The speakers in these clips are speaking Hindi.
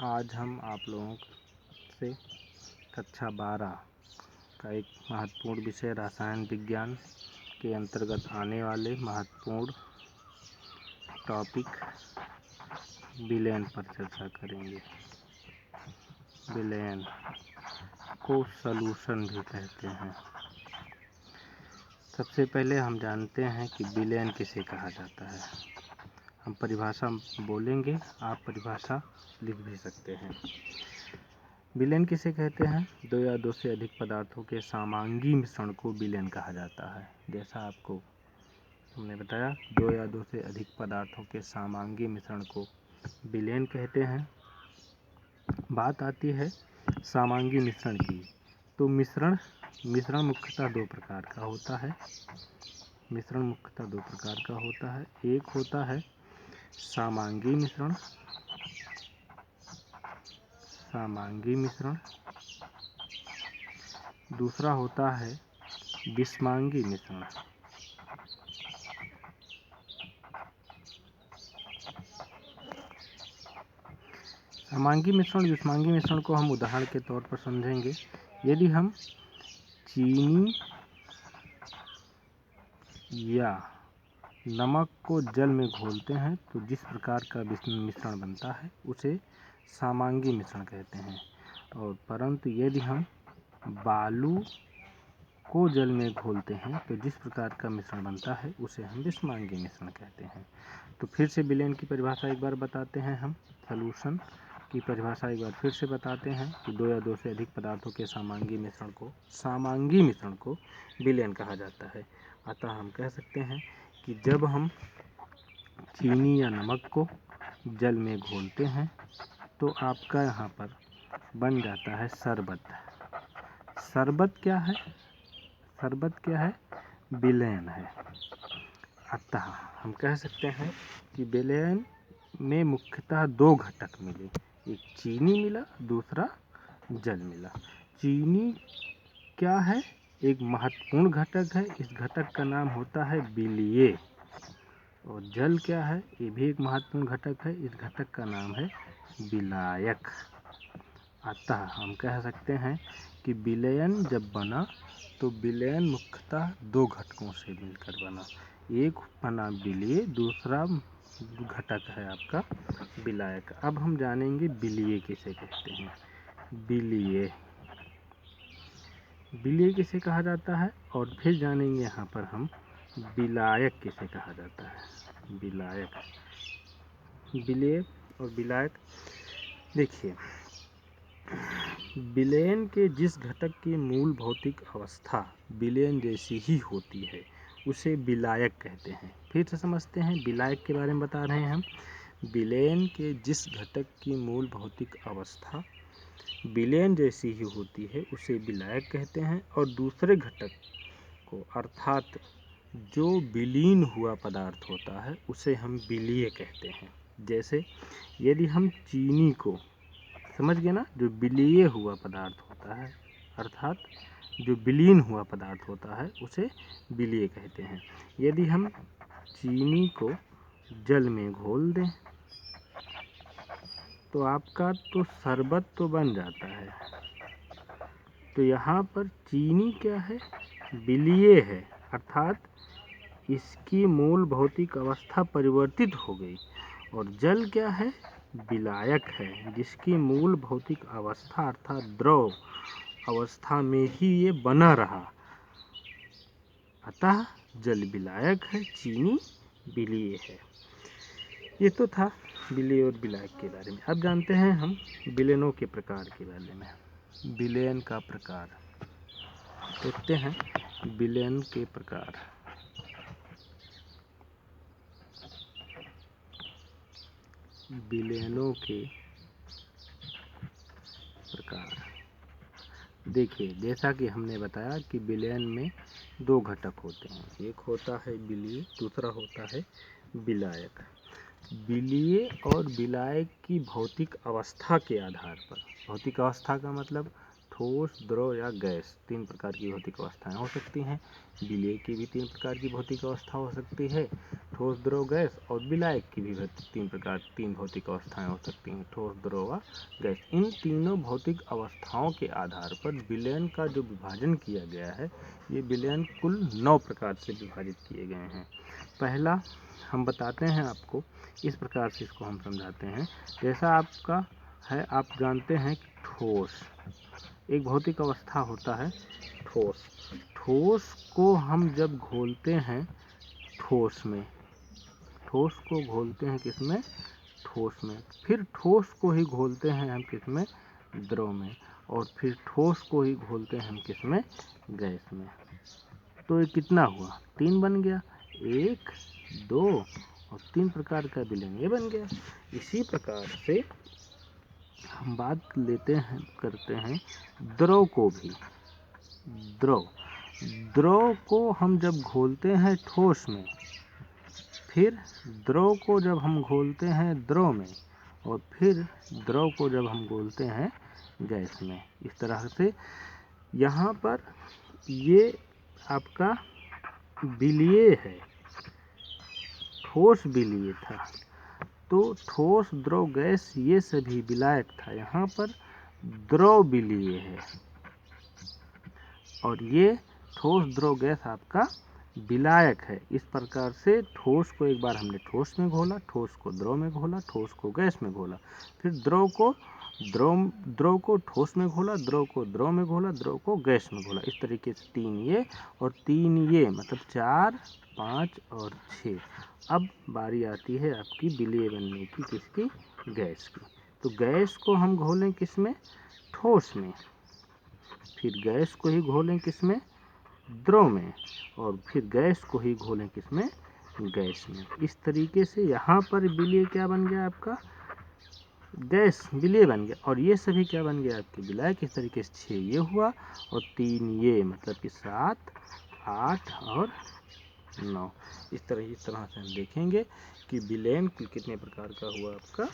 आज हम आप लोगों से कक्षा 12 का एक महत्वपूर्ण विषय रसायन विज्ञान के अंतर्गत आने वाले महत्वपूर्ण टॉपिक विलयन पर चर्चा करेंगे। विलयन को सॉल्यूशन भी कहते हैं। सबसे पहले हम जानते हैं कि विलयन किसे कहा जाता है। हम परिभाषा बोलेंगे, आप परिभाषा लिख भी सकते हैं। विलयन किसे कहते हैं? दो या दो से अधिक पदार्थों के समांगी मिश्रण को विलयन कहा जाता है। जैसा आपको हमने बताया, दो या दो से अधिक पदार्थों के समांगी मिश्रण को विलयन कहते हैं। बात आती है समांगी मिश्रण की, तो मिश्रण मुख्यतः दो प्रकार का होता है। मिश्रण मुख्यतः दो प्रकार का होता है। एक होता है समांगी मिश्रण, दूसरा होता है विषमांगी मिश्रण। समांगी मिश्रण, विषमांगी मिश्रण को हम उदाहरण के तौर पर समझेंगे। यदि हम चीनी या नमक को जल में घोलते हैं तो जिस प्रकार का मिश्रण बनता है उसे समांगी मिश्रण कहते हैं। और परंतु यदि हम बालू को जल में घोलते हैं तो जिस प्रकार का मिश्रण बनता है उसे हम विषमांगी मिश्रण कहते हैं। तो फिर से विलयन की परिभाषा एक बार बताते हैं। हम सॉल्यूशन की परिभाषा एक बार फिर से बताते हैं कि दो या दो से अधिक पदार्थों के समांगी मिश्रण को विलयन कहा जाता है। अतः हम कह सकते हैं कि जब हम चीनी या नमक को जल में घोलते हैं तो आपका यहाँ पर बन जाता है शरबत। शरबत क्या है? शरबत क्या है? विलयन है। अतः हम कह सकते हैं कि विलयन में मुख्यतः दो घटक मिले, एक चीनी मिला, दूसरा जल मिला। चीनी क्या है? एक महत्वपूर्ण घटक है। इस घटक का नाम होता है विलीय। और जल क्या है? ये भी एक महत्वपूर्ण घटक है। इस घटक का नाम है विलायक। अतः हम कह सकते हैं कि विलयन जब बना तो विलयन मुख्यतः दो घटकों से मिलकर बना। एक बना विलीय, दूसरा घटक है आपका विलायक। अब हम जानेंगे विलीय किसे कहते हैं। विलीय किसे कहा जाता है और फिर जानेंगे यहाँ पर हम विलायक किसे कहा जाता है। विलीय और विलायक। देखिए, विलयन के जिस घटक की मूल भौतिक अवस्था विलयन जैसी ही होती है उसे विलायक कहते हैं। फिर से समझते हैं, विलायक के बारे में बता रहे हैं हम। विलयन के जिस घटक की मूल भौतिक अवस्था विलयन जैसी ही होती है उसे विलायक कहते हैं। और दूसरे घटक को, अर्थात जो विलीन हुआ पदार्थ होता है, उसे हम विलीय कहते हैं। जैसे यदि हम चीनी को, समझ गए ना, जो विलीय हुआ पदार्थ होता है अर्थात जो विलीन हुआ पदार्थ होता है उसे विलीय कहते हैं। यदि हम चीनी को जल में घोल दें तो आपका तो शरबत तो बन जाता है। तो यहाँ पर चीनी क्या है? विलीय है, अर्थात इसकी मूल भौतिक अवस्था परिवर्तित हो गई। और जल क्या है? विलायक है, जिसकी मूल भौतिक अवस्था अर्थात द्रव अवस्था में ही ये बना रहा। अतः जल विलायक है, चीनी विलीय है। ये तो था विलीय और विलायक के बारे में। अब जानते हैं हम विलयनों के प्रकार के बारे में। विलयन का प्रकार देखते हैं। विलयन के प्रकार। विलयनों के प्रकार देखिए, जैसा कि हमने बताया कि विलयन में दो घटक होते हैं, एक होता है विलीय, दूसरा होता है विलायक। विलीय और विलायक की भौतिक अवस्था के आधार पर, भौतिक अवस्था का मतलब ठोस, द्रव या गैस 3 प्रकार की भौतिक अवस्थाएं हो सकती हैं। विलेय की भी 3 प्रकार की भौतिक अवस्था हो सकती है, ठोस, द्रव, गैस, और विलायक की भी 3 भौतिक अवस्थाएं हो सकती हैं, ठोस, द्रव व गैस। इन तीनों भौतिक अवस्थाओं के आधार पर विलयन का जो विभाजन किया गया है, ये विलयन कुल 9 प्रकार से विभाजित किए गए हैं। पहला हम बताते हैं आपको, इस प्रकार से इसको हम समझाते हैं। जैसा आपका है, आप जानते हैं कि ठोस एक भौतिक अवस्था होता है। ठोस, ठोस को हम जब घोलते हैं ठोस में, ठोस को घोलते हैं किसमें? ठोस में। फिर ठोस को ही घोलते हैं हम किसमें? द्रव में। और फिर ठोस को ही घोलते हैं हम किसमें? गैस में। तो ये कितना हुआ? 3 बन गया। 1, 2 और 3 प्रकार का विलयन ये बन गया। इसी प्रकार से हम बात लेते हैं, करते हैं द्रव को भी। द्रव, द्रव को हम जब घोलते हैं ठोस में, फिर द्रव को जब हम घोलते हैं द्रव में, और फिर द्रव को जब हम घोलते हैं गैस में। इस तरह से यहाँ पर ये आपका विलीय है, ठोस विलीय था। तो ठोस, द्रव, गैस ये सभी विलायक था। यहाँ पर द्रव विलीय है और ये ठोस, द्रव, गैस आपका विलायक है। इस प्रकार से ठोस को एक बार हमने ठोस में घोला, ठोस को द्रव में घोला, ठोस को गैस में घोला, फिर द्रव को ठोस में घोला, द्रव को द्रव में घोला, द्रव को गैस में घोला। इस तरीके से 3 ये और 3 ये, मतलब 4, 5 और 6। अब बारी आती है आपकी विलीय बनने की, किसकी? गैस की। तो गैस को हम घोलें किसमें? ठोस में। फिर गैस को ही घोलें किसमें? द्रव में। और फिर गैस को ही घोलें किसमें? गैस में। इस तरीके से यहाँ पर विलीय क्या बन गया आपका? गैस विलीय बन गया। और ये सभी क्या बन गया? आपके विलायक। इस तरीके से 6 ये हुआ और 3 ये, मतलब कि 7, 8 और 9। इस तरह से हम देखेंगे कि विलयन कुल कितने प्रकार का हुआ? आपका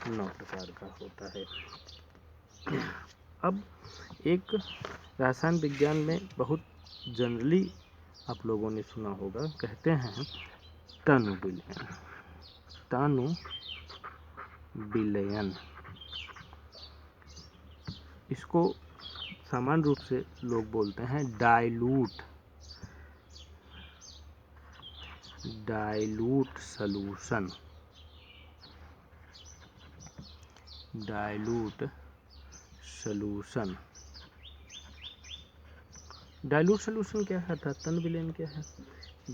9 प्रकार का होता है। अब एक रसायन विज्ञान में बहुत जनरली आप लोगों ने सुना होगा, कहते हैं तनु विलयन। तनु विलयन, इसको सामान्य रूप से लोग बोलते हैं dilute solution. Dilute solution, dilute solution क्या है? तनु विलयन क्या है?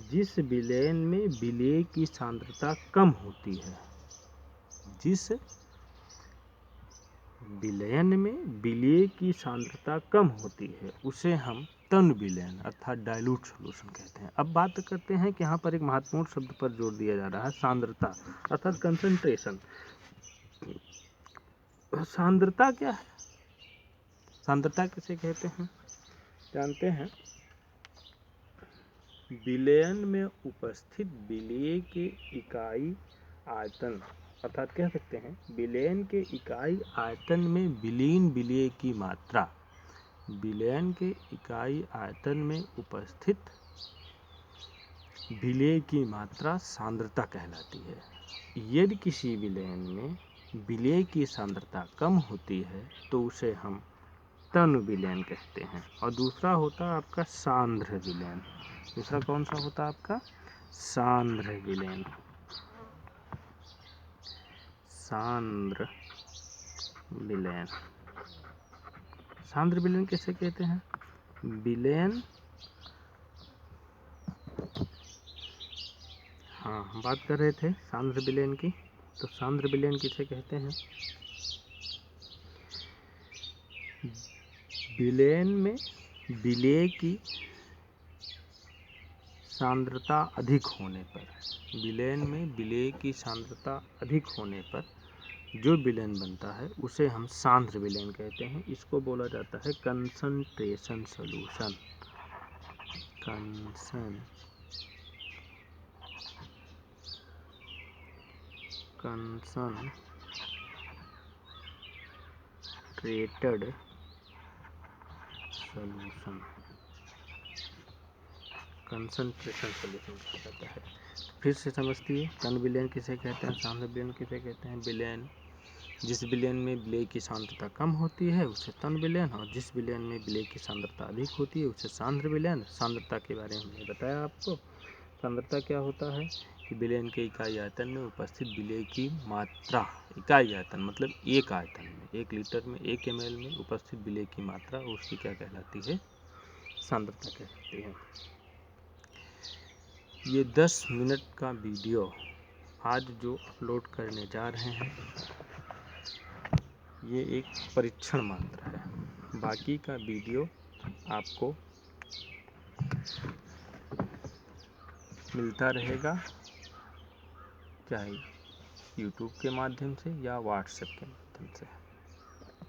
जिस विलयन में विलेय की सांद्रता कम होती है, जिस विलयन में विलेय की सांद्रता कम होती है, उसे हम तनु विलयन अर्थात डाइल्यूट सॉल्यूशन कहते हैं। अब बात करते हैं कि यहाँ पर एक महत्वपूर्ण शब्द पर जोर दिया जा रहा है, सांद्रता अर्थात कंसंट्रेशन। सांद्रता क्या है? सांद्रता किसे कहते हैं? जानते हैं, विलयन में उपस्थित विलेय के इकाई आयतन, अर्थात कह सकते हैं विलयन के इकाई आयतन में विलीन विलेय की मात्रा, विलयन के इकाई आयतन में उपस्थित विलेय की मात्रा सांद्रता कहलाती है। यदि किसी विलयन में विलेय की सांद्रता कम होती है तो उसे हम तनु विलयन कहते हैं। और दूसरा होता है आपका सांद्र विलयन। दूसरा कौन सा होता है आपका? सांद्र विलयन। सांद्र विलयन, सांद्र विलयन किसे कहते हैं? विलयन, हाँ हम बात कर रहे थे सांद्र विलयन की। तो सांद्र विलयन किसे कहते हैं? विलयन में विलेय की सांद्रता अधिक होने पर, विलयन में विलेय की सांद्रता अधिक होने पर जो विलयन बनता है उसे हम सांद्र विलयन कहते हैं। इसको बोला जाता है concentration solution. Concentrated solution, concentration solution कहा जाता है। फिर से समझती है, कण विलयन किसे कहते हैं, सांद्र विलयन किसे कहते हैं। विलयन, जिस विलयन में विलेय की सांद्रता कम होती है उसे तन विलयन, और जिस विलयन में विलेय की सांद्रता अधिक होती है उसे सांद्र विलयन। सांद्रता के बारे में हमने बताया आपको। सांद्रता क्या होता है कि विलयन के इकाई आयतन में उपस्थित विलेय की मात्रा, इकाई आयतन मतलब एक आयतन में, 1 लीटर में 1 ml में उपस्थित विलेय की मात्रा उसकी क्या कहलाती है, सांद्रता कहलाती है। ये 10 मिनट का वीडियो आज जो अपलोड करने जा रहे हैं ये एक परीक्षण मात्र है। बाकी का वीडियो आपको मिलता रहेगा, चाहे यूट्यूब के माध्यम से या व्हाट्सएप के माध्यम से।